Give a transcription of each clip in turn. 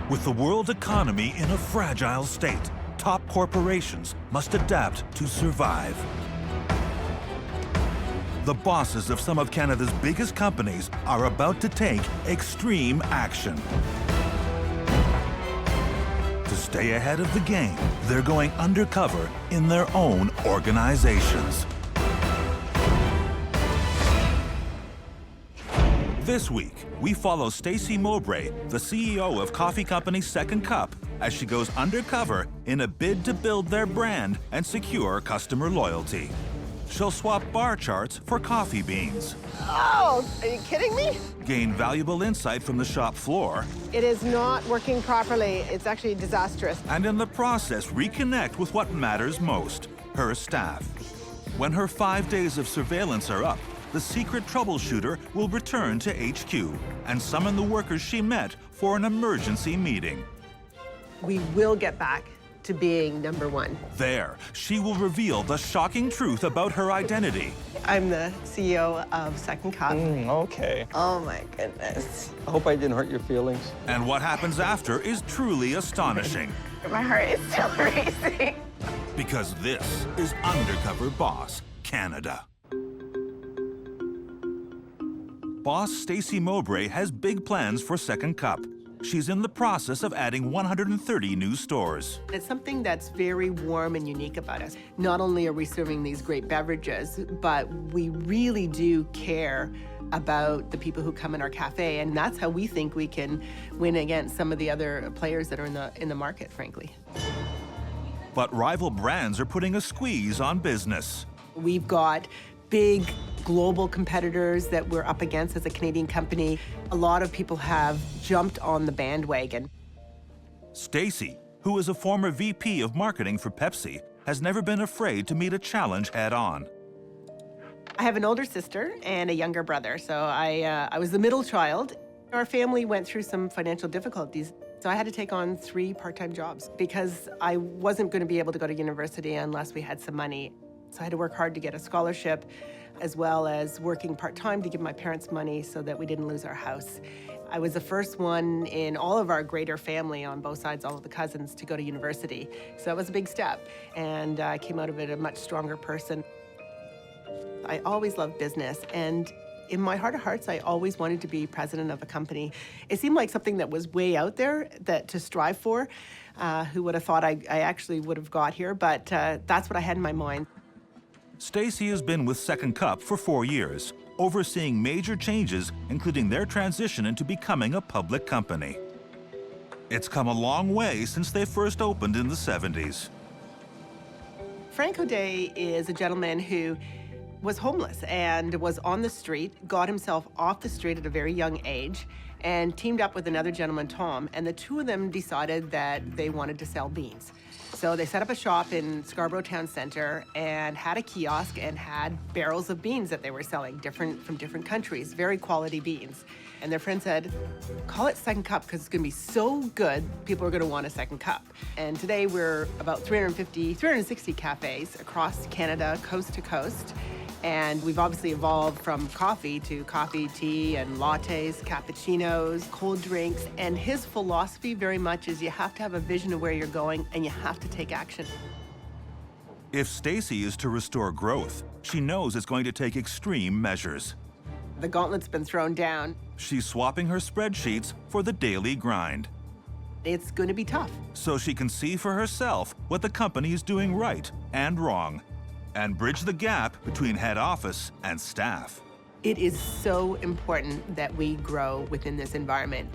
With the world economy in a fragile state, top corporations must adapt to survive. The bosses of some of Canada's biggest companies are about to take extreme action. To stay ahead of the game, they're going undercover in their own organizations. This week, we follow Stacy Mowbray, the CEO of coffee company Second Cup, as she goes undercover in a bid to build their brand and secure customer loyalty. She'll swap bar charts for coffee beans. Oh, are you kidding me? Gain valuable insight from the shop floor. It is not working properly. It's actually disastrous. And in the process, reconnect with what matters most, her staff. When her 5 days of surveillance are up, the secret troubleshooter will return to HQ and summon the workers she met for an emergency meeting. We will get back to being number one. There, she will reveal the shocking truth about her identity. I'm the CEO of Second Cup. Okay. Oh my goodness. I hope I didn't hurt your feelings. And what happens after is truly astonishing. My heart is still racing. Because this is Undercover Boss, Canada. Boss Stacy Mowbray has big plans for Second Cup. She's in the process of adding 130 new stores. It's something that's very warm and unique about us. Not only are we serving these great beverages, but we really do care about the people who come in our cafe, and that's how we think we can win against some of the other players that are in the market, frankly. But rival brands are putting a squeeze on business. We've got big global competitors that we're up against as a Canadian company. A lot of people have jumped on the bandwagon. Stacy, who is a former VP of marketing for Pepsi, has never been afraid to meet a challenge head-on. I have an older sister and a younger brother, so I was the middle child. Our family went through some financial difficulties, so I had to take on 3 part-time jobs because I wasn't going to be able to go to university unless we had some money. So I had to work hard to get a scholarship, as well as working part-time to give my parents money so that we didn't lose our house. I was the first one in all of our greater family on both sides, all of the cousins, to go to university. So that was a big step, and I came out of it a much stronger person. I always loved business, and in my heart of hearts, I always wanted to be president of a company. It seemed like something that was way out there to strive for. Who would have thought I actually would have got here, but that's what I had in my mind. Stacy has been with Second Cup for 4 years, overseeing major changes, including their transition into becoming a public company. It's come a long way since they first opened in the 70s. Frank O'Day is a gentleman who was homeless and was on the street, got himself off the street at a very young age, and teamed up with another gentleman, Tom, and the two of them decided that they wanted to sell beans. So they set up a shop in Scarborough Town Centre and had a kiosk and had barrels of beans that they were selling, from different countries, very quality beans. And their friend said, call it Second Cup because it's going to be so good, people are going to want a second cup. And today we're about 360 cafes across Canada, coast to coast. And we've obviously evolved from coffee to coffee, tea, and lattes, cappuccinos, cold drinks. And his philosophy very much is you have to have a vision of where you're going and you have to take action. If Stacy is to restore growth, she knows it's going to take extreme measures. The gauntlet's been thrown down. She's swapping her spreadsheets for the daily grind. It's going to be tough. So she can see for herself what the company is doing right and wrong, and bridge the gap between head office and staff. It is so important that we grow within this environment.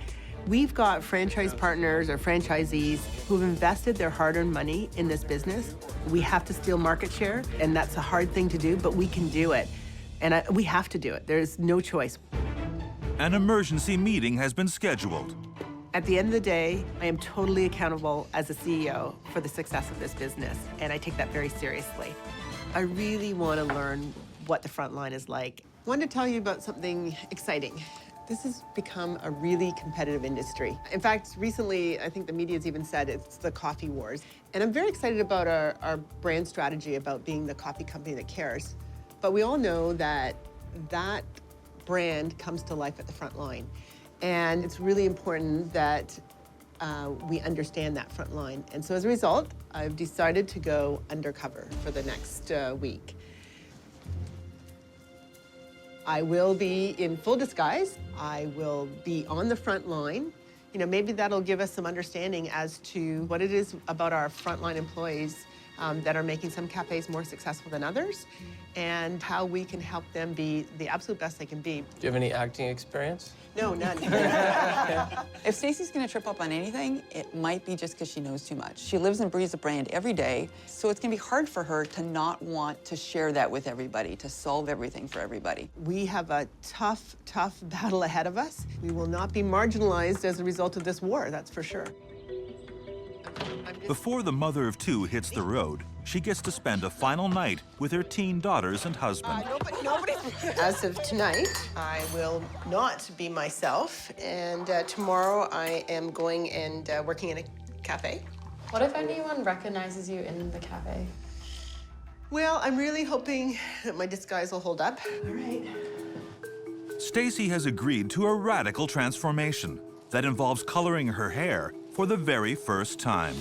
We've got franchise partners or franchisees who've invested their hard-earned money in this business. We have to steal market share, and that's a hard thing to do, but we can do it. And we have to do it. There's no choice. An emergency meeting has been scheduled. At the end of the day, I am totally accountable as a CEO for the success of this business, and I take that very seriously. I really want to learn what the front line is like. I wanted to tell you about something exciting. This has become a really competitive industry. In fact, recently, I think the media's even said it's the coffee wars. And I'm very excited about our brand strategy about being the coffee company that cares. But we all know that that brand comes to life at the front line. And it's really important that we understand that front line. And so as a result, I've decided to go undercover for the next week. I will be in full disguise. I will be on the front line. You know, maybe that'll give us some understanding as to what it is about our frontline employees that are making some cafes more successful than others, and how we can help them be the absolute best they can be. Do you have any acting experience? No, none. If Stacy's gonna trip up on anything, it might be just because she knows too much. She lives and breathes the brand every day, so it's gonna be hard for her to not want to share that with everybody, to solve everything for everybody. We have a tough, tough battle ahead of us. We will not be marginalized as a result of this war, that's for sure. Before the mother of two hits the road, she gets to spend a final night with her teen daughters and husband. Nobody. As of tonight, I will not be myself, and tomorrow I am going and working in a cafe. What if anyone recognizes you in the cafe? Well, I'm really hoping that my disguise will hold up. All right. Stacy has agreed to a radical transformation that involves coloring her hair for the very first time.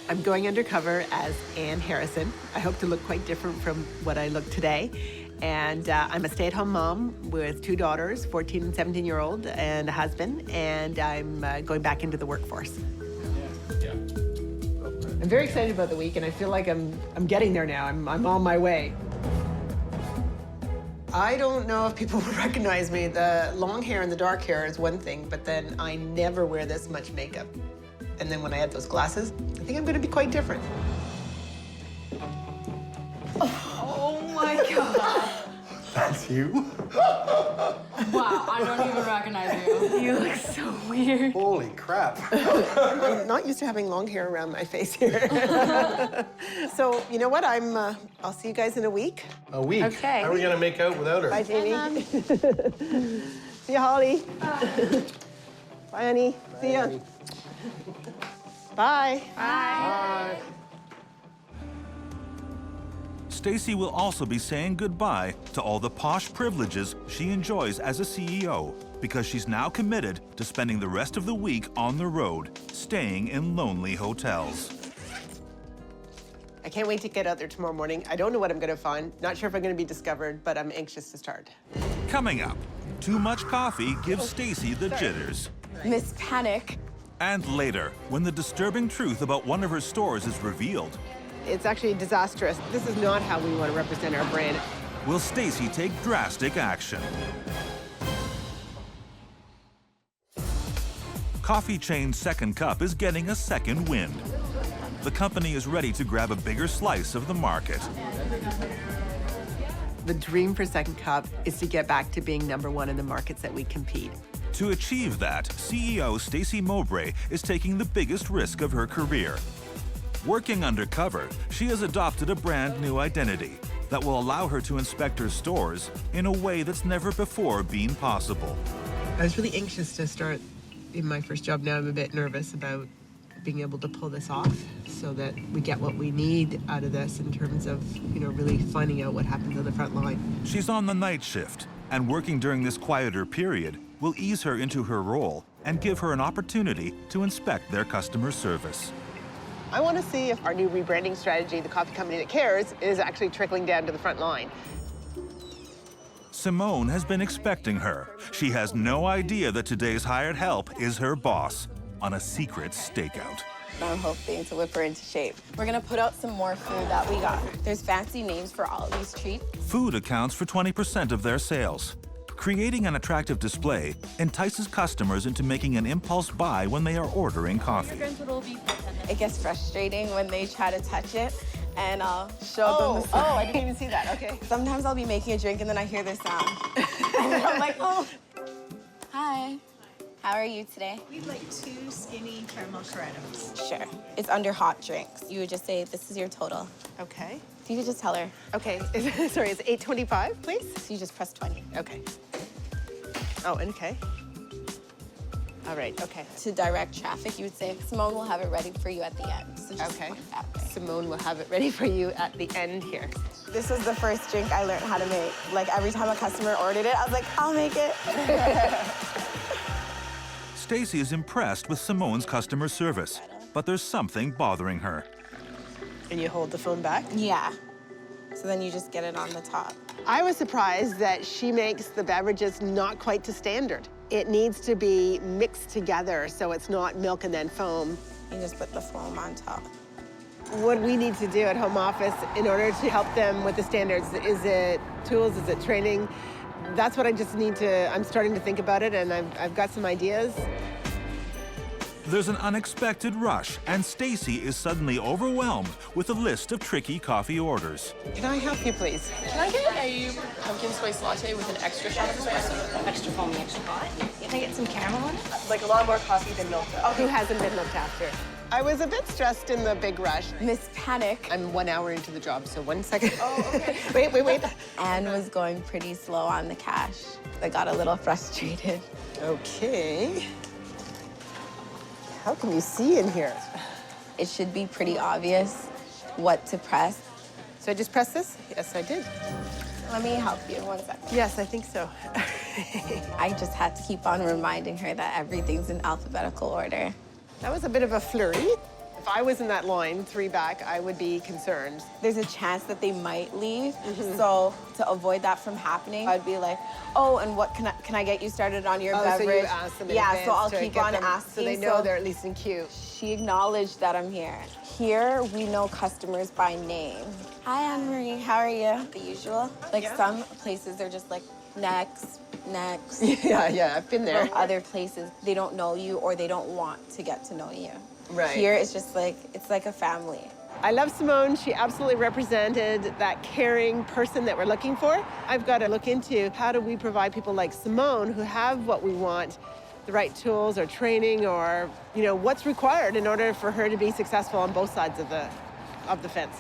I'm going undercover as Ann Harrison. I hope to look quite different from what I look today. And I'm a stay-at-home mom with two daughters, 14 and 17-year-old, and a husband, and I'm going back into the workforce. I'm very excited about the week, and I feel like I'm getting there now. I'm on my way. I don't know if people will recognize me. The long hair and the dark hair is one thing, but then I never wear this much makeup. And then when I add those glasses, I think I'm going to be quite different. Oh my God. That's you? Wow, I don't even recognize you. You look so weird. Holy crap. I'm not used to having long hair around my face here. So, you know what? I'll see you guys in a week. A week? Okay. How are we going to make out without her? Bye, Jamie. Mom. See you, Holly. Bye, Annie. See ya. Bye. Bye. Stacy will also be saying goodbye to all the posh privileges she enjoys as a CEO because she's now committed to spending the rest of the week on the road, staying in lonely hotels. I can't wait to get out there tomorrow morning. I don't know what I'm going to find. Not sure if I'm going to be discovered, but I'm anxious to start. Coming up, too much coffee gives Stacy the jitters. Miss Panic. And later, when the disturbing truth about one of her stores is revealed, It's actually disastrous. This is not how we want to represent our brand. will Stacy take drastic action? Coffee chain Second Cup is getting a second wind. The company is ready to grab a bigger slice of the market. The dream for Second Cup is to get back to being #1 in the markets that we compete. To achieve that, CEO Stacy Mowbray is taking the biggest risk of her career. Working undercover, she has adopted a brand new identity that will allow her to inspect her stores in a way that's never before been possible. I was really anxious to start in my first job. Now I'm a bit nervous about being able to pull this off so that we get what we need out of this in terms of, really finding out what happens on the front line. She's on the night shift, and working during this quieter period will ease her into her role and give her an opportunity to inspect their customer service. I want to see if our new rebranding strategy, the coffee company that cares, is actually trickling down to the front line. Simone has been expecting her. She has no idea that today's hired help is her boss on a secret stakeout. I'm hoping to whip her into shape. We're gonna put out some more food that we got. There's fancy names for all of these treats. Food accounts for 20% of their sales. Creating an attractive display entices customers into making an impulse buy when they are ordering coffee. It gets frustrating when they try to touch it, and I'll show them the sign. I didn't even see that. Okay. Sometimes I'll be making a drink and then I hear this sound. And I'm like, oh. Hi. How are you today? We'd like 2 skinny caramel correttos. Sure. It's under hot drinks. You would just say, this is your total. Okay. You could just tell her. Okay. Sorry, it's $8.25, please? So you just press 20. Okay. Oh, okay. All right, okay. To direct traffic, you would say, Simone will have it ready for you at the end. So just Okay. point that way. Simone will have it ready for you at the end here. This was the first drink I learned how to make. Like, every time a customer ordered it, I was like, I'll make it. Stacy is impressed with Simone's customer service, but there's something bothering her. And you hold the phone back? Yeah. So then you just get it on the top. I was surprised that she makes the beverages not quite to standard. It needs to be mixed together so it's not milk and then foam. You just put the foam on top. What we need to do at home office in order to help them with the standards, is it tools, is it training? That's what I just need to, I'm starting to think about it, and I've got some ideas. There's an unexpected rush, and Stacy is suddenly overwhelmed with a list of tricky coffee orders. Can I help you, please? Can I get a pumpkin spice latte with an extra shot of espresso? Extra foamy, extra hot. Can I get some caramel in it? Like a lot more coffee than milk. Oh, who hasn't been looked after? I was a bit stressed in the big rush. Miss Panic. I'm 1 hour into the job, so 1 second. Oh, okay. wait. Anne was going pretty slow on the cash. I got a little frustrated. Okay. How can you see in here? It should be pretty obvious what to press. So I just press this? Yes, I did. Let me help you 1 second. Yes, I think so. I just had to keep on reminding her that everything's in alphabetical order. That was a bit of a flurry. If I was in that line, 3 back, I would be concerned. There's a chance that they might leave. So to avoid that from happening, I'd be like, oh, and what can I get you started on your beverage? So you ask them in yeah, advance so I'll to keep get on them, asking. so they know they're at least in queue. She acknowledged that I'm here. Here, we know customers by name. Hi, Anne-Marie, how are you? The usual. Like some places, they're just like, next. Yeah, I've been there. Other places, they don't know you or they don't want to get to know you. Right. Here, it's just like, it's like a family. I love Simone. She absolutely represented that caring person that we're looking for. I've got to look into how do we provide people like Simone who have what we want, the right tools or training or, you know, what's required in order for her to be successful on both sides of the fence.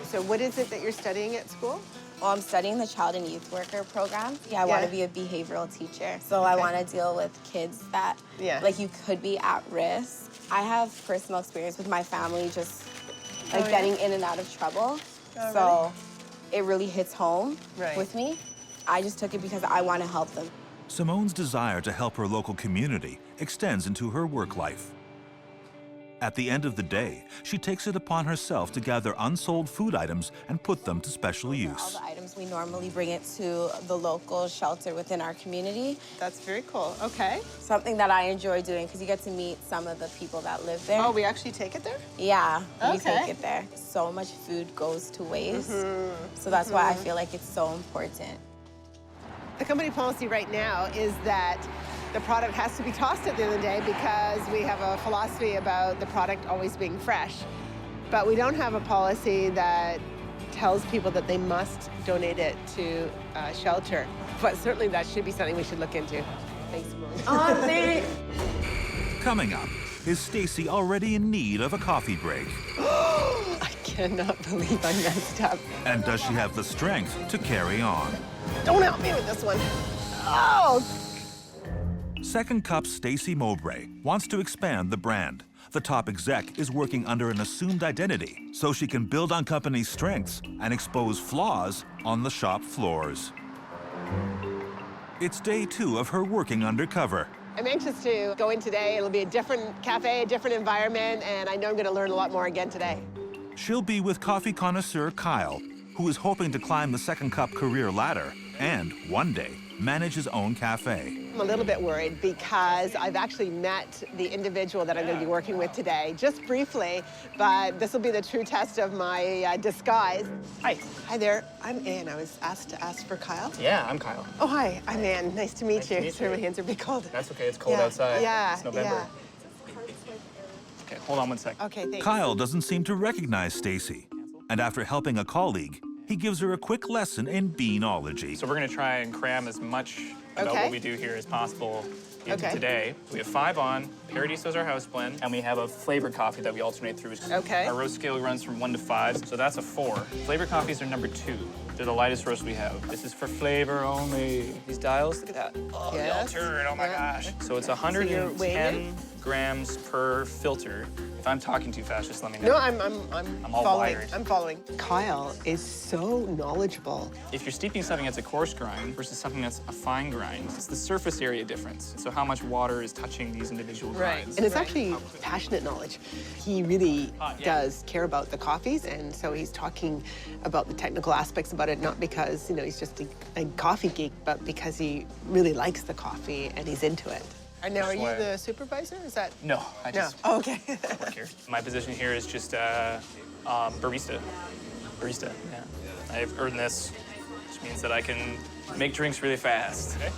So what is it that you're studying at school? Well, I'm studying the Child and Youth Worker program. I want to be a behavioral teacher. So I want to deal with kids that, like, you could be at risk. I have personal experience with my family just, like, getting in and out of trouble. So it really hits home with me. I just took it because I want to help them. Simone's desire to help her local community extends into her work life. At the end of the day, she takes it upon herself to gather unsold food items and put them to special use. All the items, we normally bring it to the local shelter within our community. That's very cool. Okay. Something that I enjoy doing because you get to meet some of the people that live there. Oh, we actually take it there? Yeah, we take it there. So much food goes to waste. So that's why I feel like it's so important. The company policy right now is that the product has to be tossed at the end of the day because we have a philosophy about the product always being fresh. But we don't have a policy that tells people that they must donate it to a shelter. But certainly that should be something we should look into. Thanks, Simone. Coming up, is Stacy already in need of a coffee break? I cannot believe I messed up. And does she have the strength to carry on? Don't help me with this one. Oh! Second Cup's Stacy Mowbray wants to expand the brand. The top exec is working under an assumed identity so she can build on company's strengths and expose flaws on the shop floors. It's day 2 of her working undercover. I'm anxious to go in today. It'll be a different cafe, a different environment, and I know I'm going to learn a lot more again today. She'll be with coffee connoisseur Kyle, who is hoping to climb the Second Cup career ladder and, one day, manage his own cafe. I'm a little bit worried because I've actually met the individual that I'm going to be working with today, just briefly, but this will be the true test of my disguise. Hi. Hi there. I'm Anne. I was asked to ask for Kyle. Yeah, I'm Kyle. Oh, hi. I'm Anne. Nice to meet Nice you. to meet Sorry, you. my hands are a bit cold. That's okay. It's cold outside. Yeah. It's November. Okay, hold on 1 sec. Okay, thanks. Kyle doesn't seem to recognize Stacy, and after helping a colleague, he gives her a quick lesson in beanology. So we're gonna try and cram as much about what we do here as possible into today. We have 5 on, Paradiso is our house blend, and we have a flavored coffee that we alternate through. Okay. Our roast scale runs from 1 to 5, so that's a 4. Flavored coffees are number 2. They're the lightest roast we have. This is for flavor only. These dials, look at that. Oh, Yes. they'll turn, oh my gosh. So it's you're weighing 110 grams per filter. If I'm talking too fast, just let me know. No, I'm all following. wired. I'm following. Kyle is so knowledgeable. If you're steeping something that's a coarse grind versus something that's a fine grind, it's the surface area difference. So how much water is touching these individual grinds. And it's actually passionate knowledge. He really does care about the coffees, and so he's talking about the technical aspects about it, not because, you know, he's just a coffee geek, but because he really likes the coffee and he's into it. And now, are you the supervisor? Is that? No, I just Oh, okay. work here. My position here is just barista. Barista, yeah. I've earned this, which means that I can make drinks really fast. Okay.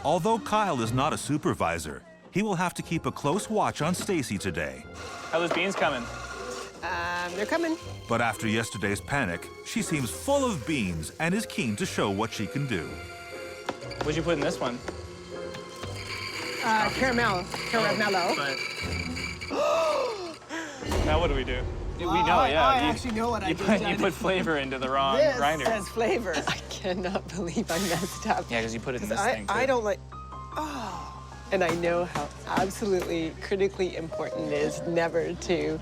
Although Kyle is not a supervisor, he will have to keep a close watch on Stacy today. How those beans coming? They're coming. But after yesterday's panic, she seems full of beans and is keen to show what she can do. What'd you put in this one? Caramello. Now what do we do? We know, yeah. I actually know what I just did. You put flavor into the wrong grinder. This says flavor. I cannot believe I messed up. Yeah, because you put it in this thing, too. I don't like... Oh. And I know how absolutely critically important it is never to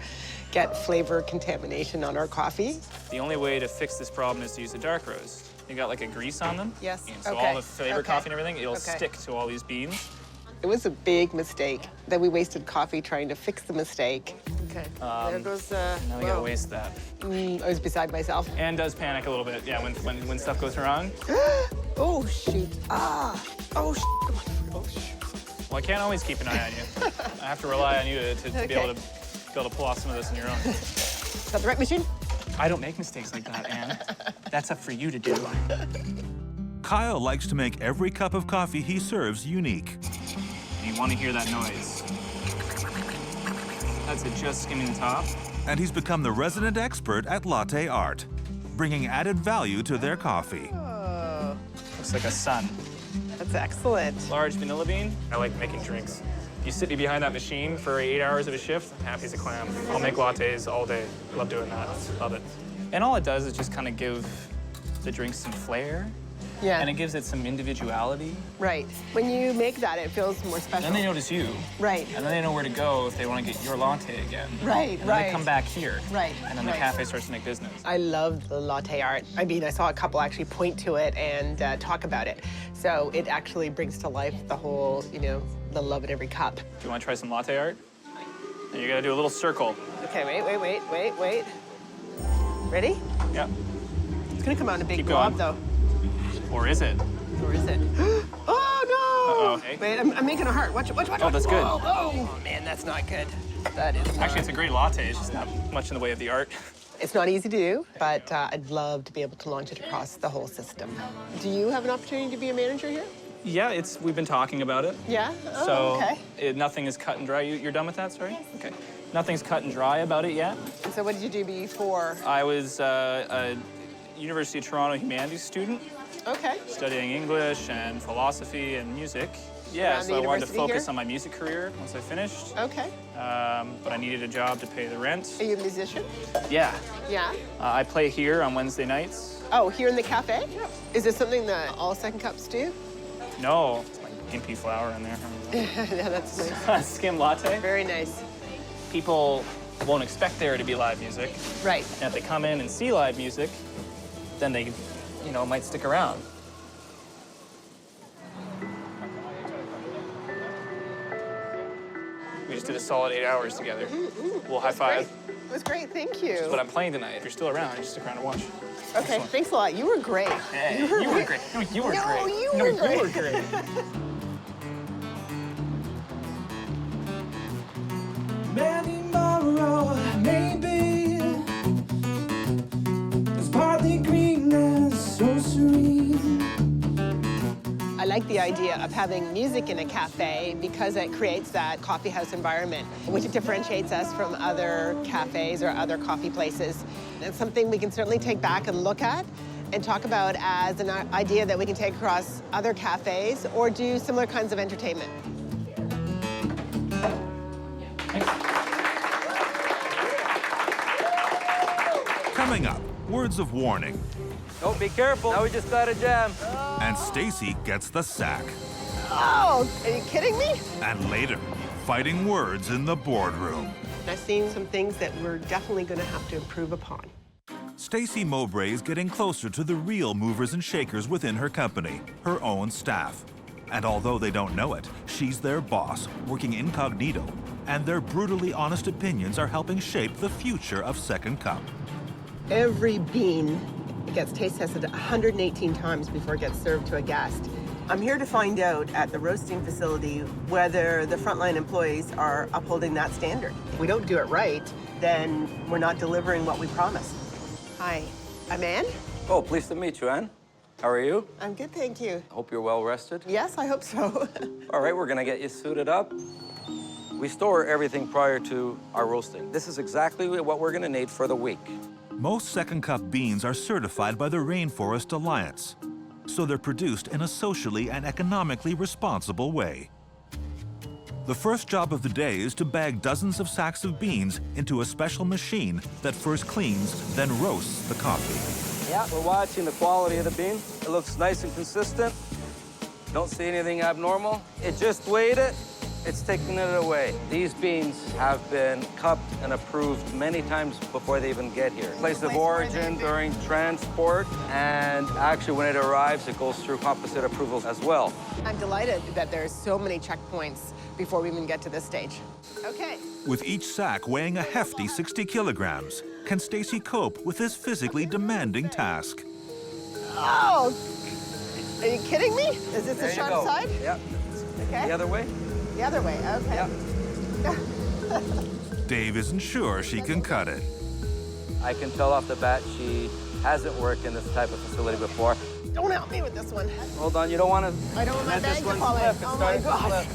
get flavor contamination on our coffee. The only way to fix this problem is to use a dark roast. You got like a grease on them. Yes. And so all the flavor coffee and everything, it'll stick to all these beans. It was a big mistake that we wasted coffee trying to fix the mistake. Okay. There goes, Now we gotta waste that. I was beside myself. And does panic a little bit, yeah, when stuff goes wrong. Oh, shoot. Ah. Oh, shoot. Oh, shoot. Well, I can't always keep an eye on you. I have to rely on you to be able to pull off some of this on your own. Is that the right machine? I don't make mistakes like that, Anne. That's up for you to do. Kyle likes to make every cup of coffee he serves unique. You want to hear that noise. That's it, just skimming the top. And he's become the resident expert at latte art, bringing added value to their coffee. Oh. Looks like a sun. That's excellent. Large vanilla bean. I like making drinks. You sit me behind that machine for 8 hours of a shift, I'm happy as a clam. I'll make lattes all day. Love doing that. Love it. And all it does is just kind of give the drink some flair. Yeah. And it gives it some individuality. Right. When you make that, it feels more special. Then they notice you. Right. And then they know where to go if they want to get your latte again. Right, and then they come back here. Right. And then the cafe starts to make business. I love the latte art. I mean, I saw a couple actually point to it and talk about it. So it actually brings to life the whole, you know, the love in every cup. Do you want to try some latte art? And you got to do a little circle. Okay, wait. Ready? Yeah. It's going to come out in a big Keep blob, going. though. Or is it? Or is it? Oh, no! Uh-oh. Wait, I'm making a heart. Watch. Oh, that's good. Oh, man, that's not good. That is not. Actually, it's a great latte. It's just not much in the way of the art. It's not easy to do, but I'd love to be able to launch it across the whole system. Do you have an opportunity to be a manager here? Yeah, we've been talking about it. Yeah? Oh, So okay. Nothing is cut and dry. You're done with that, sorry? Yes. Okay. Nothing's cut and dry about it yet. And so what did you do before? I was a University of Toronto humanities student. Okay. Studying English and philosophy and music. Yeah, so I wanted to focus on my music career once I finished. Okay. But I needed a job to pay the rent. Are you a musician? Yeah. Yeah. I play here on Wednesday nights. Oh, here in the cafe? Yeah. Is this something that all second cups do? No, it's like gimpy flour in there. Yeah, that's nice. Skim latte. Very nice. People won't expect there to be live music. Right. And if they come in and see live music, then they, might stick around. We just did a solid 8 hours together. We'll high five. It was great, thank you. But I'm playing tonight. If you're still around, just stick around and watch. Okay, thanks a lot. You were great. Hey, you were great. No, you were great. You were great. Many tomorrow, maybe it's partly green and so serene. I like the idea of having music in a cafe because it creates that coffee house environment, which differentiates us from other cafes or other coffee places. It's something we can certainly take back and look at and talk about as an idea that we can take across other cafes or do similar kinds of entertainment. Coming up, words of warning. Oh, be careful. Now we just got a jam. And Stacy gets the sack. Oh, are you kidding me? And later, fighting words in the boardroom. I've seen some things that we're definitely going to have to improve upon. Stacy Mowbray is getting closer to the real movers and shakers within her company, her own staff. And although they don't know it, she's their boss, working incognito, and their brutally honest opinions are helping shape the future of Second Cup. Every bean gets taste tested 118 times before it gets served to a guest. I'm here to find out at the roasting facility whether the frontline employees are upholding that standard. If we don't do it right, then we're not delivering what we promised. Hi, I'm Ann. Oh, pleased to meet you, Ann. How are you? I'm good, thank you. Hope you're well rested. Yes, I hope so. All right, we're gonna get you suited up. We store everything prior to our roasting. This is exactly what we're gonna need for the week. Most Second Cup beans are certified by the Rainforest Alliance, so they're produced in a socially and economically responsible way. The first job of the day is to bag dozens of sacks of beans into a special machine that first cleans, then roasts the coffee. Yeah, we're watching the quality of the bean. It looks nice and consistent. Don't see anything abnormal. It just weighed it. It's taking it away. These beans have been cupped and approved many times before they even get here. Place of origin during transport, and actually when it arrives, it goes through composite approvals as well. I'm delighted that there's so many checkpoints before we even get to this stage. Okay. With each sack weighing a hefty 60 kilograms, can Stacy cope with this physically demanding task? Oh! Are you kidding me? Is this There the you sharp go. side? Yep. Okay. The other way? The other way, okay. Yep. Dave isn't sure she can cut it. I can tell off the bat she hasn't worked in this type of facility before. Don't help me with this one. Hold on, you don't want to I don't want my bag to fall in. Oh my gosh.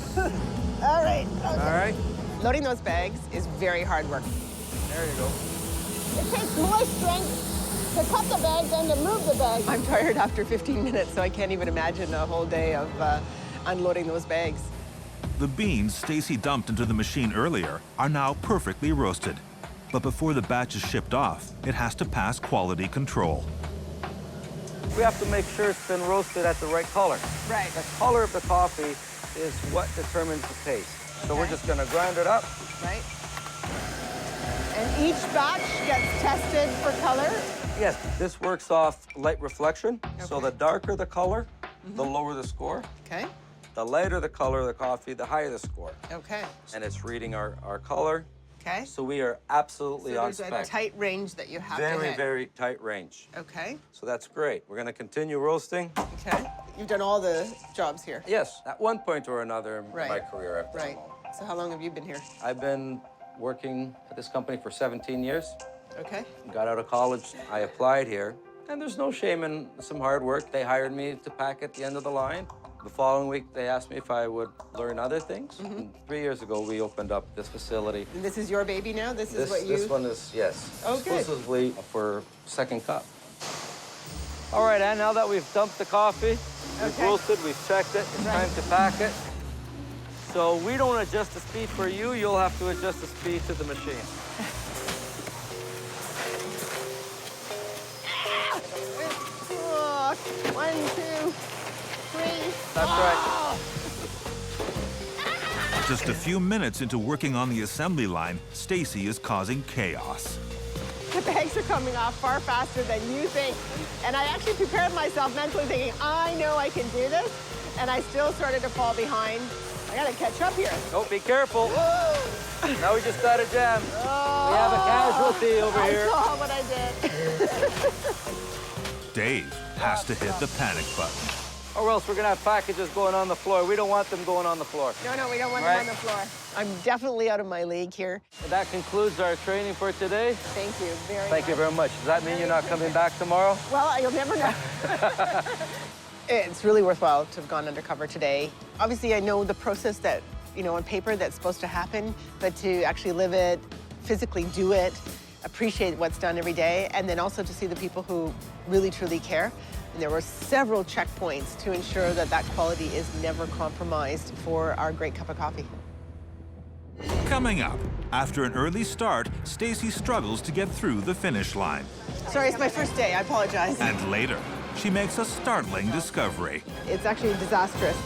All right. Okay. All right. Loading those bags is very hard work. There you go. It takes more strength to cut the bags than to move the bags. I'm tired after 15 minutes, so I can't even imagine a whole day of unloading those bags. The beans Stacy dumped into the machine earlier are now perfectly roasted. But before the batch is shipped off, it has to pass quality control. We have to make sure it's been roasted at the right color. Right. The color of the coffee is what determines the taste. So we're just gonna grind it up. Right. And each batch gets tested for color? Yes, this works off light reflection. Okay. So the darker the color, the lower the score. Okay. The lighter the color of the coffee, the higher the score. Okay. And it's reading our color. Okay. So we are absolutely on spec. There's a tight range that you have to hit. Very, very tight range. Okay. So that's great. We're gonna continue roasting. Okay. You've done all the jobs here? Yes, at one point or another in my career. I've done all. So how long have you been here? I've been working at this company for 17 years. Okay. Got out of college, I applied here, and there's no shame in some hard work. They hired me to pack at the end of the line. The following week, they asked me if I would learn other things. And 3 years ago, we opened up this facility. And this is your baby now? This is what you... This one is, yes, Okay. exclusively for Second Cup. All right, Ann, now that we've dumped the coffee, we've roasted, we've checked it, it's time to pack it. So we don't adjust the speed for you, you'll have to adjust the speed to the machine. Oh, 1, 2, 3. That's right. Just a few minutes into working on the assembly line, Stacy is causing chaos. The bags are coming off far faster than you think. And I actually prepared myself mentally thinking, I know I can do this. And I still started to fall behind. I gotta catch up here. Oh, be careful. Now we just got a jam. We have a casualty over here. I saw what I did. Dave has to hit the panic button. Or else we're gonna have packages going on the floor. We don't want them going on the floor. No, we don't want them on the floor. I'm definitely out of my league here. And that concludes our training for today. Thank you very much. Thank you very much. Does that mean you're not coming back tomorrow? Well, you'll never know. It's really worthwhile to have gone undercover today. Obviously, I know the process that, on paper that's supposed to happen, but to actually live it, physically do it, appreciate what's done every day, and then also to see the people who really, truly care. And there were several checkpoints to ensure that that quality is never compromised for our great cup of coffee. Coming up, after an early start, Stacy struggles to get through the finish line. Sorry, it's my first day. I apologize. And later, she makes a startling discovery. It's actually disastrous.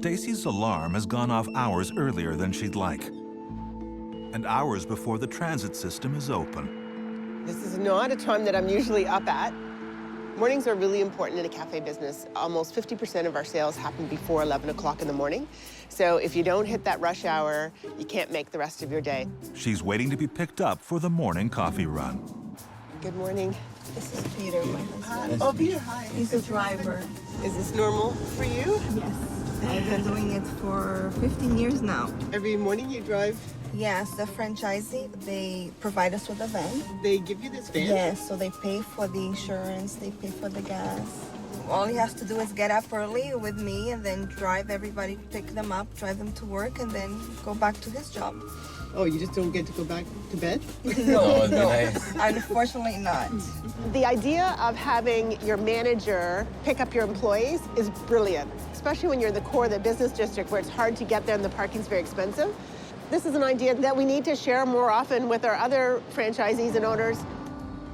Stacy's alarm has gone off hours earlier than she'd like, and hours before the transit system is open. This is not a time that I'm usually up at. Mornings are really important in a cafe business. Almost 50% of our sales happen before 11 o'clock in the morning. So if you don't hit that rush hour, you can't make the rest of your day. She's waiting to be picked up for the morning coffee run. Good morning. This is Peter, my husband. Oh, Peter, hi. He's a driver. Is this normal for you? Yes. I've been doing it for 15 years now. Every morning you drive? Yes, the franchisee, they provide us with a van. They give you this van? Yes, so they pay for the insurance, they pay for the gas. All he has to do is get up early with me and then drive everybody, pick them up, drive them to work, and then go back to his job. Oh, you just don't get to go back to bed? No, unfortunately not. The idea of having your manager pick up your employees is brilliant, especially when you're in the core of the business district where it's hard to get there and the parking's very expensive. This is an idea that we need to share more often with our other franchisees and owners.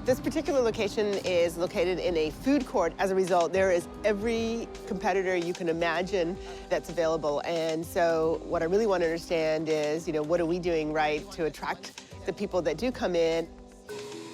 This particular location is located in a food court. As a result, there is every competitor you can imagine that's available. And so what I really want to understand is, what are we doing right to attract the people that do come in?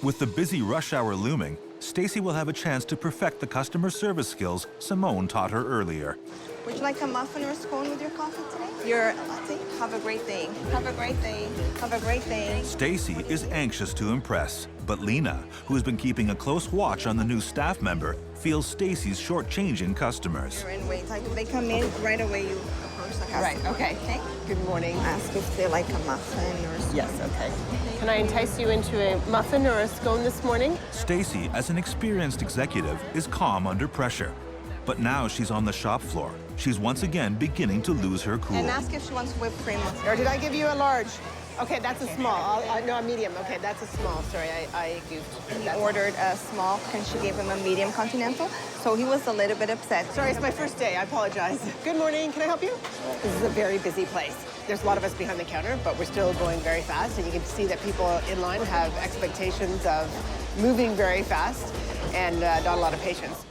With the busy rush hour looming, Stacy will have a chance to perfect the customer service skills Simone taught her earlier. Would you like a muffin or a scone with your coffee today? Your latte? Have a great day. Have a great day. Have a great day. Stacy is anxious to impress, but Lena, who has been keeping a close watch on the new staff member, feels Stacy's shortchanging customers. You're in wait. They come in right away. You approach the customer. Right, okay. Good morning. Ask if they like a muffin or something. Yes, okay. Can I entice you into a muffin or a scone this morning? Stacy, as an experienced executive, is calm under pressure. But now she's on the shop floor. She's once again beginning to lose her cool. And ask if she wants whipped cream. Or did I give you a large? Okay, that's a small. No, a medium. Okay, that's a small. Sorry, I goofed. He ordered a small, and she gave him a medium continental. So he was a little bit upset. Sorry, it's my first day. I apologize. Good morning. Can I help you? This is a very busy place. There's a lot of us behind the counter, but we're still going very fast. And you can see that people in line have expectations of moving very fast and not a lot of patience.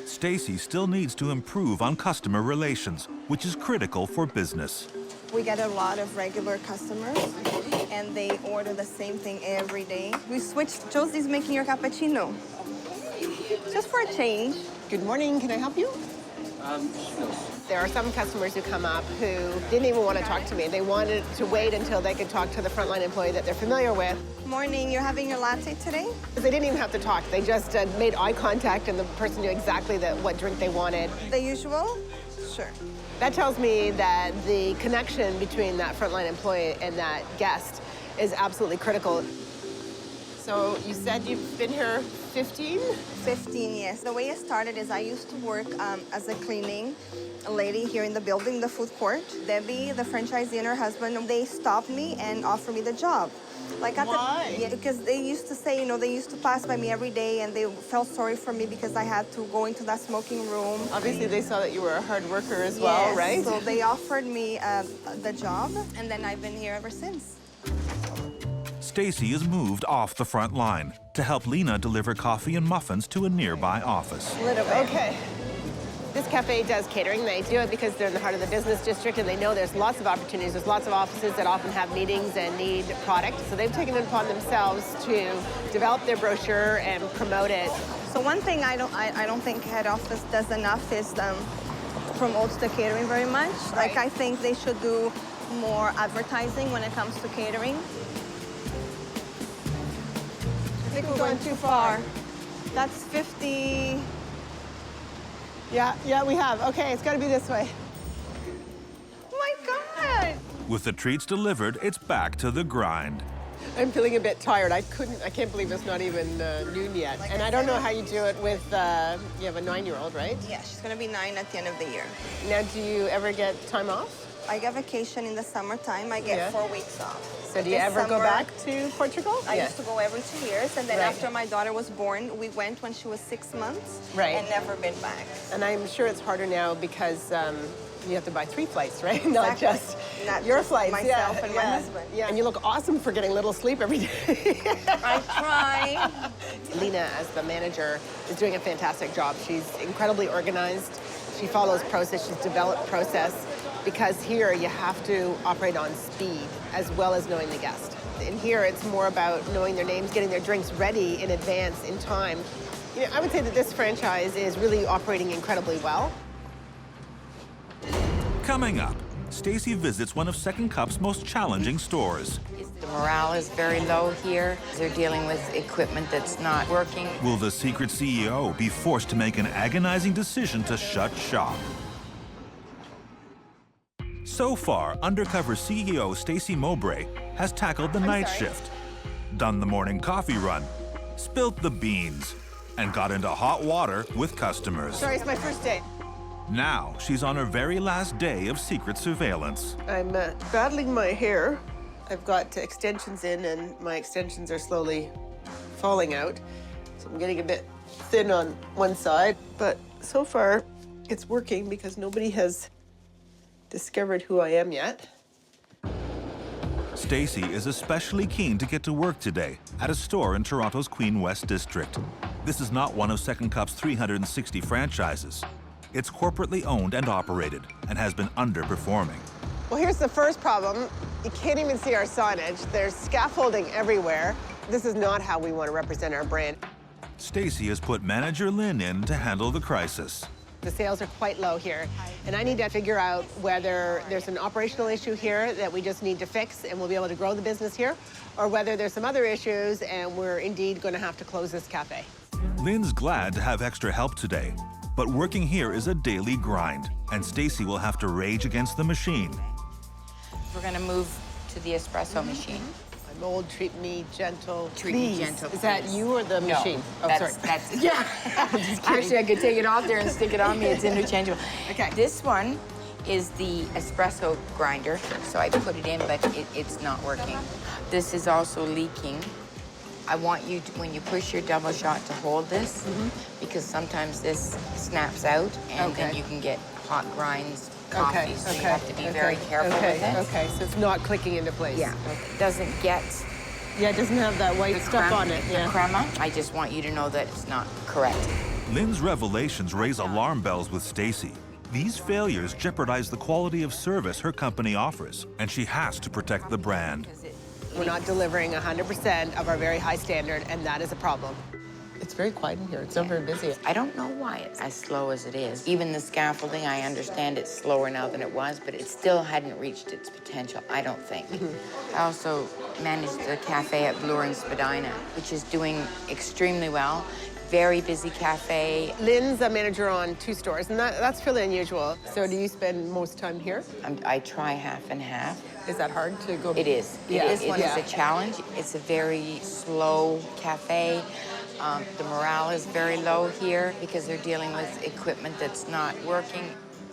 Stacy still needs to improve on customer relations, which is critical for business. We get a lot of regular customers, and they order the same thing every day. We switched. Josie's making your cappuccino. Just for a change. Good morning. Can I help you? There are some customers who come up who didn't even want to talk to me. They wanted to wait until they could talk to the frontline employee that they're familiar with. Morning, you're having your latte today? They didn't even have to talk. They just made eye contact and the person knew exactly what drink they wanted. The usual? Sure. That tells me that the connection between that frontline employee and that guest is absolutely critical. So you said you've been here 15? 15, yes. The way it started is I used to work as a cleaning lady here in the building, the food court. Debbie, the franchisee, and her husband, they stopped me and offered me the job. Why? Yeah, because they used to say, they used to pass by me every day and they felt sorry for me because I had to go into that smoking room. Obviously, they saw that you were a hard worker as well, yes, right? So they offered me the job, and then I've been here ever since. Stacy is moved off the front line to help Lena deliver coffee and muffins to a nearby office. A little bit. Okay. This cafe does catering. They do it because they're in the heart of the business district and they know there's lots of opportunities. There's lots of offices that often have meetings and need product. So they've taken it upon themselves to develop their brochure and promote it. So one thing I don't think head office does enough is promote the catering very much. Right. I think they should do more advertising when it comes to catering. I think we're going too far. That's 50. Yeah, we have. Okay, it's got to be this way. Oh my God! With the treats delivered, it's back to the grind. I'm feeling a bit tired. I can't believe it's not even noon yet. And I don't know how you do it with, you have a 9-year-old, right? Yeah, she's gonna be 9 at the end of the year. Now, do you ever get time off? I get vacation in the summertime. I get 4 weeks off. So do you ever go back to Portugal? I used to go every 2 years, and then Right. after my daughter was born, we went when she was 6 months, Right. and never been back. And I'm sure it's harder now because you have to buy 3 flights, right? Exactly. Not your just flights. myself and my husband. Yeah, and you look awesome for getting little sleep every day. I try. Lena, as the manager, is doing a fantastic job. She's incredibly organized. She follows process. She's developed process. because here you have to operate on speed as well as knowing the guest. In here, it's more about knowing their names, getting their drinks ready in advance, in time. You know, I would say that this franchise is really operating incredibly well. Coming up, Stacy visits one of Second Cup's most challenging stores. The morale is very low here. They're dealing with equipment that's not working. Will the secret CEO be forced to make an agonizing decision to shut shop? So far, Undercover CEO Stacy Mowbray has tackled the night shift, done the morning coffee run, spilt the beans, and got into hot water with customers. Sorry, it's my first day. Now, she's on her very last day of secret surveillance. I'm battling my hair. I've got extensions in, and my extensions are slowly falling out. So I'm getting a bit thin on one side. But so far, it's working because nobody has discovered who I am yet. Stacy is especially keen to get to work today at a store in Toronto's Queen West District. This is not one of Second Cup's 360 franchises. It's corporately owned and operated and has been underperforming. Well, here's the first problem. You can't even see our signage. There's scaffolding everywhere. This is not how we want to represent our brand. Stacy has put manager Lynn in to handle the crisis. The sales are quite low here, and I need to figure out whether there's an operational issue here that we just need to fix and we'll be able to grow the business here, or whether there's some other issues and we're indeed going to have to close this cafe. Lynn's glad to have extra help today, but working here is a daily grind, and Stacy will have to rage against the machine. We're going to move to the espresso machine. I'm old, treat me gentle. Treat please. me gentle, Is that you or the machine? Oh, sorry. That's yeah. Actually, I could take it off there and stick it on me. It's interchangeable. Okay. This one is the espresso grinder, so I put it in, but it's not working. This is also leaking. I want you to, when you push your double shot, to hold this, because sometimes this snaps out, and then you can get hot grinds. Coffee, so you have to be very careful with it. Okay, so it's not clicking into place. Yeah, it doesn't get... Yeah, it doesn't have that white stuff on it. The crema. I just want you to know that it's not correct. Lynn's revelations raise alarm bells with Stacy. These failures jeopardize the quality of service her company offers, and she has to protect the brand. We're not delivering 100% of our very high standard, and that is a problem. It's very quiet in here. It's not very busy. I don't know why it's as slow as it is. Even the scaffolding, I understand it's slower now than it was, but it still hadn't reached its potential, I don't think. I also managed the cafe at Bloor and Spadina, which is doing extremely well. Very busy cafe. Lynn's a manager on 2 stores, and that's fairly unusual. So do you spend most time here? I try half and half. Is that hard to go? It is. Yeah. It is a challenge. It's a very slow cafe. The morale is very low here because they're dealing with equipment that's not working.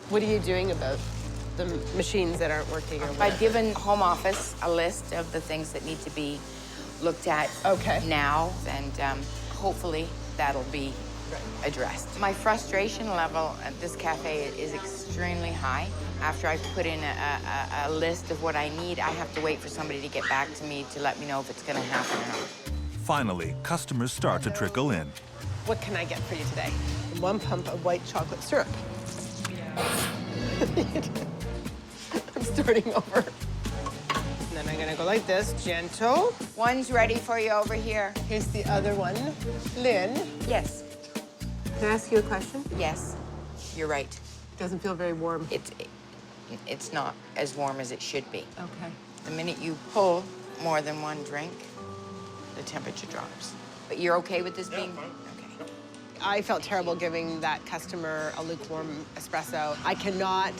What are you doing about the machines that aren't working? I've given home office a list of the things that need to be looked at now, and hopefully that'll be addressed. My frustration level at this cafe is extremely high. After I've put in a list of what I need, I have to wait for somebody to get back to me to let me know if it's going to happen or not. Finally, customers start to trickle in. What can I get for you today? 1 pump of white chocolate syrup. I'm starting over. And then I'm gonna go like this, gentle. One's ready for you over here. Here's the other one. Lynn. Yes. Can I ask you a question? Yes, you're right. It doesn't feel very warm. It's not as warm as it should be. Okay. The minute you pull more than 1 drink, the temperature drops. But you're okay with this being? Okay. I felt terrible giving that customer a lukewarm espresso. I cannot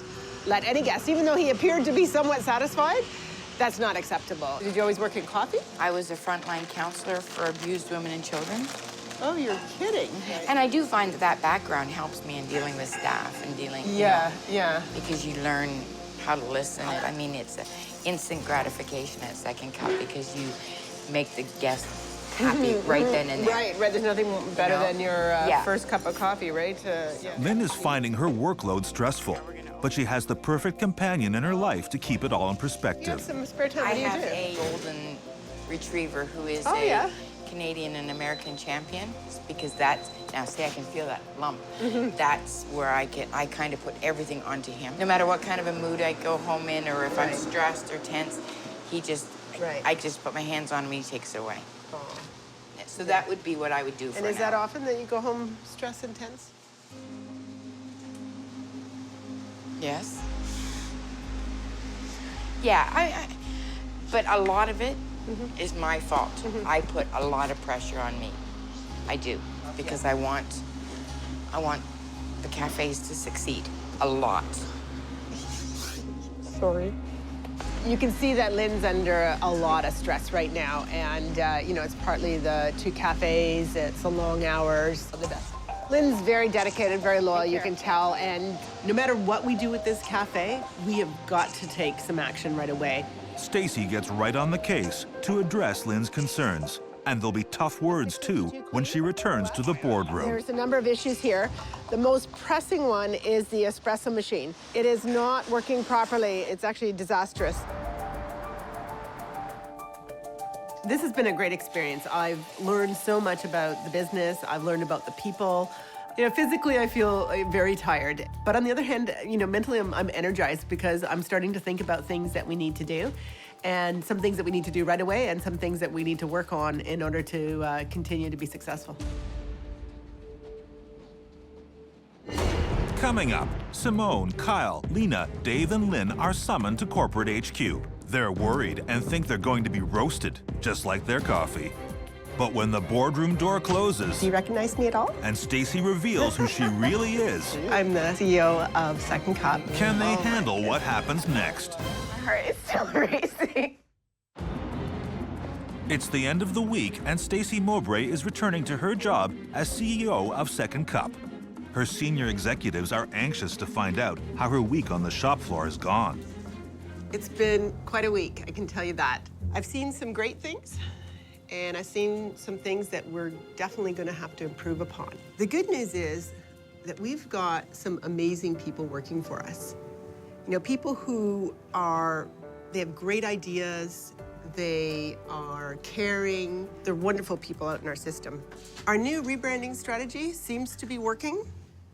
let any guest, even though he appeared to be somewhat satisfied, that's not acceptable. Did you always work in coffee? I was a frontline counselor for abused women and children. Oh, you're kidding. And I do find that background helps me in dealing with staff and dealing, yeah. Because you learn how to listen. I mean, it's an instant gratification at Second Cup because you make the guest happy right then and there. Right. There's nothing better than your first cup of coffee, right? Lynn is finding her workload stressful, but she has the perfect companion in her life to keep it all in perspective. You have some spare time. I have a golden retriever who is Canadian and American champion, because that's, now see, I can feel that lump. That's where I kind of put everything onto him. No matter what kind of a mood I go home in, or if I'm stressed or tense, he just, I just put my hands on him and he takes it away. So that would be what I would do for And is that often that you go home stressed and tense? Yes. Yeah, but a lot of it is my fault. I put a lot of pressure on me. I do, because I want the cafes to succeed a lot. Sorry. You can see that Lynn's under a lot of stress right now, and you know, it's partly the 2 cafes, it's the long hours. The best. Lynn's very dedicated, very loyal, you can tell, and no matter what we do with this cafe, we have got to take some action right away. Stacy gets right on the case to address Lynn's concerns. And there'll be tough words, too, when she returns to the boardroom. There's a number of issues here. The most pressing one is the espresso machine. It is not working properly. It's actually disastrous. This has been a great experience. I've learned so much about the business. I've learned about the people. You know, physically, I feel very tired. But on the other hand, you know, mentally, I'm energized because I'm starting to think about things that we need to do, and some things that we need to do right away, and some things that we need to work on in order to continue to be successful. Coming up, Simone, Kyle, Lena, Dave, and Lynn are summoned to corporate HQ. They're worried and think they're going to be roasted, just like their coffee. But when the boardroom door closes... Do you recognize me at all? ...and Stacy reveals who she really is... I'm the CEO of Second Cup. Can they handle what happens next? My heart is still racing. It's the end of the week, and Stacy Mowbray is returning to her job as CEO of Second Cup. Her senior executives are anxious to find out how her week on the shop floor has gone. It's been quite a week, I can tell you that. I've seen some great things, and I've seen some things that we're definitely going to have to improve upon. The good news is that we've got some amazing people working for us. You know, people who they have great ideas, they are caring, they're wonderful people out in our system. Our new rebranding strategy seems to be working,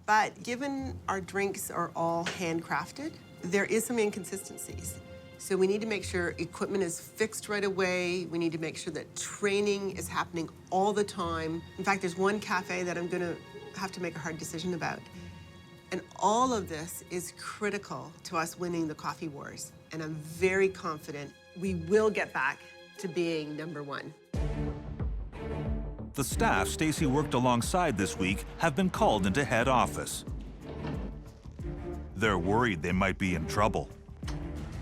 but given our drinks are all handcrafted, there is some inconsistencies. So we need to make sure equipment is fixed right away. We need to make sure that training is happening all the time. In fact, there's one cafe that I'm gonna have to make a hard decision about. And all of this is critical to us winning the coffee wars. And I'm very confident we will get back to being #1. The staff Stacy worked alongside this week have been called into head office. They're worried they might be in trouble.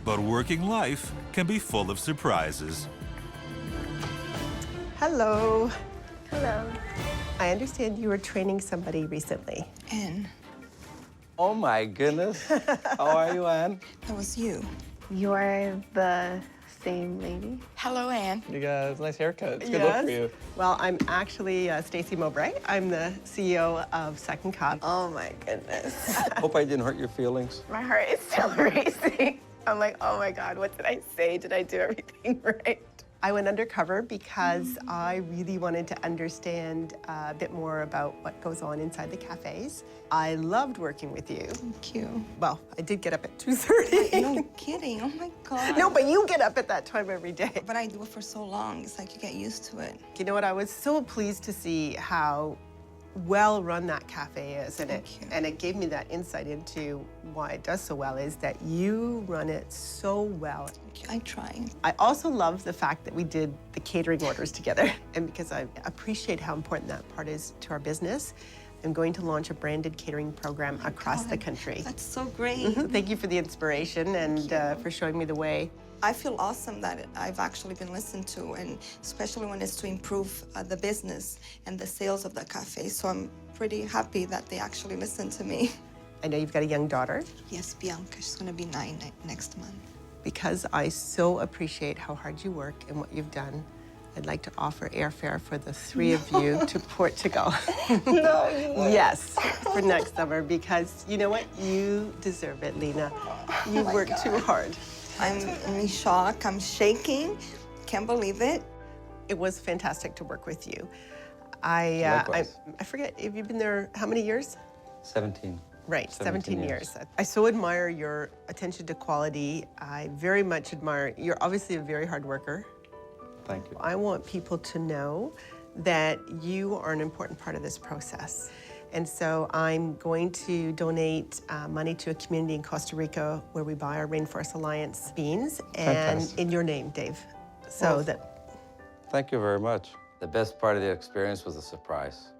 But working life can be full of surprises. Hello. Hello. I understand you were training somebody recently. Anne, Oh my goodness. How are you, Anne? that was you. You're the same lady? Hello, Anne. You got a nice haircut. It's a good look for you. Well, I'm actually Stacy Mowbray. I'm the CEO of Second Cup. Oh my goodness. Hope I didn't hurt your feelings. My heart is still racing. I'm like, oh my God, what did I say? Did I do everything right? I went undercover because I really wanted to understand a bit more about what goes on inside the cafes. I loved working with you. Thank you. Well, I did get up at 2:30. No kidding. Oh my God. No, but you get up at that time every day. But I do it for so long. It's like you get used to it. You know what? I was so pleased to see how well run that cafe is, and it gave me that insight into why it does so well, is that you run it so well. I try. I also love the fact that we did the catering orders together, and because I appreciate how important that part is to our business, I'm going to launch a branded catering program across the country. That's so great. Thank you for the inspiration and for showing me the way. I feel awesome that I've actually been listened to, and especially when it's to improve the business and the sales of the cafe. So I'm pretty happy that they actually listened to me. I know you've got a young daughter. Yes, Bianca. She's going to be 9 next month. Because I so appreciate how hard you work and what you've done, I'd like to offer airfare for the 3 of you to Portugal. No, you won't. Yes, for next summer, because you know what? You deserve it, Lena. You worked too hard. I'm in shock. I'm shaking. Can't believe it. It was fantastic to work with you. I forget, have you been there how many years? 17. Right, 17 years. I so admire your attention to quality. I very much admire, you're obviously a very hard worker. Thank you. I want people to know that you are an important part of this process. And so I'm going to donate money to a community in Costa Rica where we buy our Rainforest Alliance beans, and in your name, Dave. So Thank you very much. The best part of the experience was a surprise.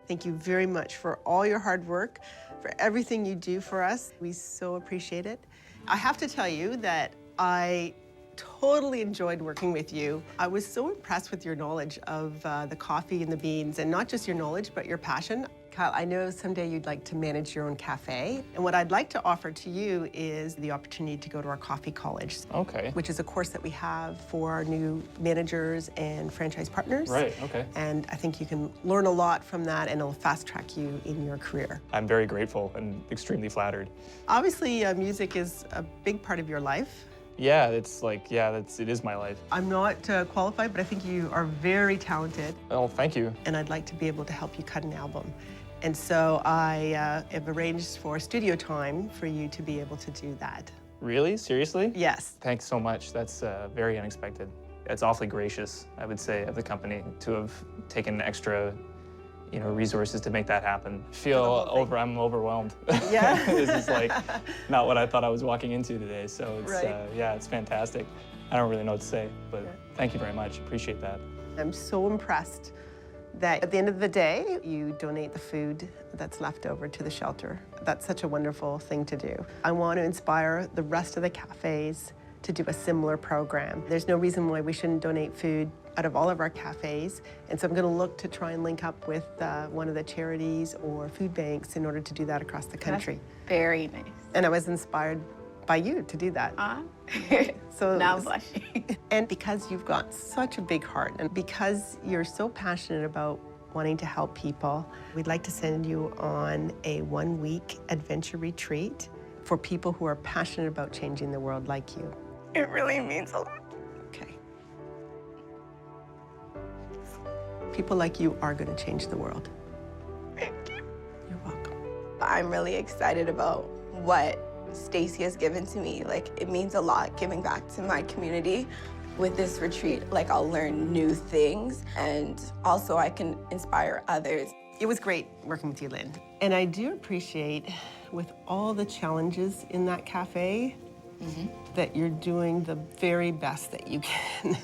Thank you very much for all your hard work, for everything you do for us. We so appreciate it. I have to tell you that I totally enjoyed working with you. I was so impressed with your knowledge of the coffee and the beans, and not just your knowledge, but your passion. Kyle, I know someday you'd like to manage your own cafe, and what I'd like to offer to you is the opportunity to go to our coffee college. Okay. Which is a course that we have for our new managers and franchise partners. Right, okay. And I think you can learn a lot from that, and it'll fast track you in your career. I'm very grateful and extremely flattered. Obviously, music is a big part of your life. Yeah, it is my life. I'm not qualified, but I think you are very talented. Oh, thank you. And I'd like to be able to help you cut an album. And so I have arranged for studio time for you to be able to do that. Really? Seriously? Yes. Thanks so much. That's very unexpected. It's awfully gracious, I would say, of the company to have taken extra resources to make that happen. I'm overwhelmed. Yeah. This is like not what I thought I was walking into today. So it's, it's fantastic. I don't really know what to say, but thank you very much. Appreciate that. I'm so impressed that at the end of the day, you donate the food that's left over to the shelter. That's such a wonderful thing to do. I want to inspire the rest of the cafes to do a similar program. There's no reason why we shouldn't donate food out of all of our cafes. And so I'm going to look to try and link up with one of the charities or food banks in order to do that across the country. That's very nice. And I was inspired by you to do that. So now I'm blushing. And because you've got such a big heart, and because you're so passionate about wanting to help people, we'd like to send you on a 1-week adventure retreat for people who are passionate about changing the world like you. It really means a lot. Okay. People like you are going to change the world. Thank you. You're welcome. I'm really excited about what Stacy has given to me. Like, it means a lot giving back to my community. With this retreat, like, I'll learn new things, and also I can inspire others. It was great working with you, Lynn. And I do appreciate, with all the challenges in that cafe, that you're doing the very best that you can.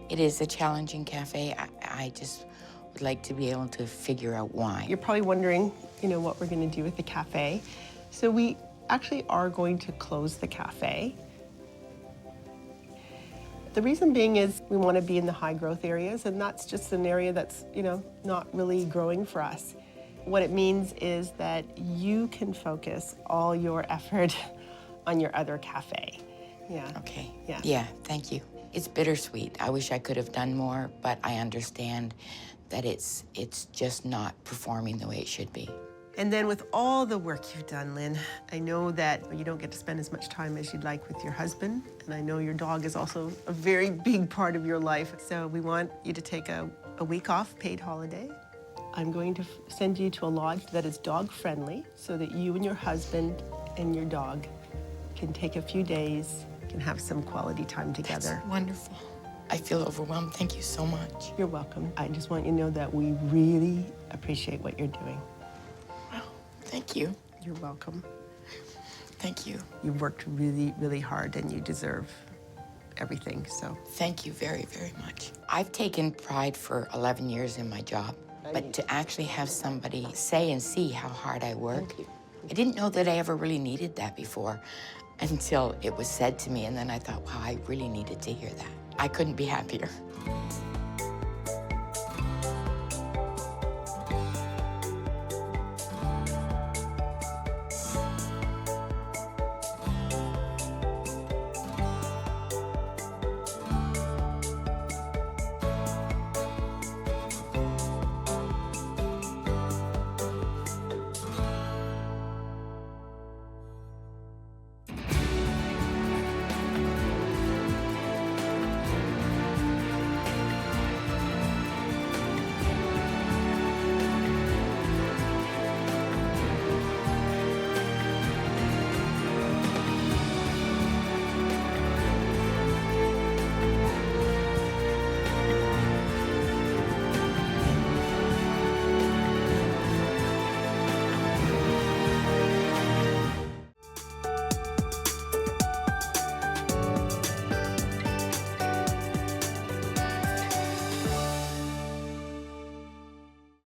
It is a challenging cafe. I just would like to be able to figure out why. You're probably wondering, what we're going to do with the cafe. So we actually are going to close the cafe. The reason being is we want to be in the high growth areas, and that's just an area that's, not really growing for us. What it means is that you can focus all your effort on your other cafe. Yeah. Okay. Yeah. Yeah, thank you. It's bittersweet. I wish I could have done more, but I understand that it's just not performing the way it should be. And then with all the work you've done, Lynn, I know that you don't get to spend as much time as you'd like with your husband, and I know your dog is also a very big part of your life. So we want you to take a week off, paid holiday. I'm going to send you to a lodge that is dog-friendly so that you and your husband and your dog can take a few days, can have some quality time together. That's wonderful. I feel overwhelmed. Thank you so much. You're welcome. I just want you to know that we really appreciate what you're doing. Thank you. You're welcome. Thank you. You've worked really, really hard, and you deserve everything, so. Thank you very, very much. I've taken pride for 11 years in my job, but to actually have somebody say and see how hard I work, I didn't know that I ever really needed that before until it was said to me, and then I thought, wow, I really needed to hear that. I couldn't be happier.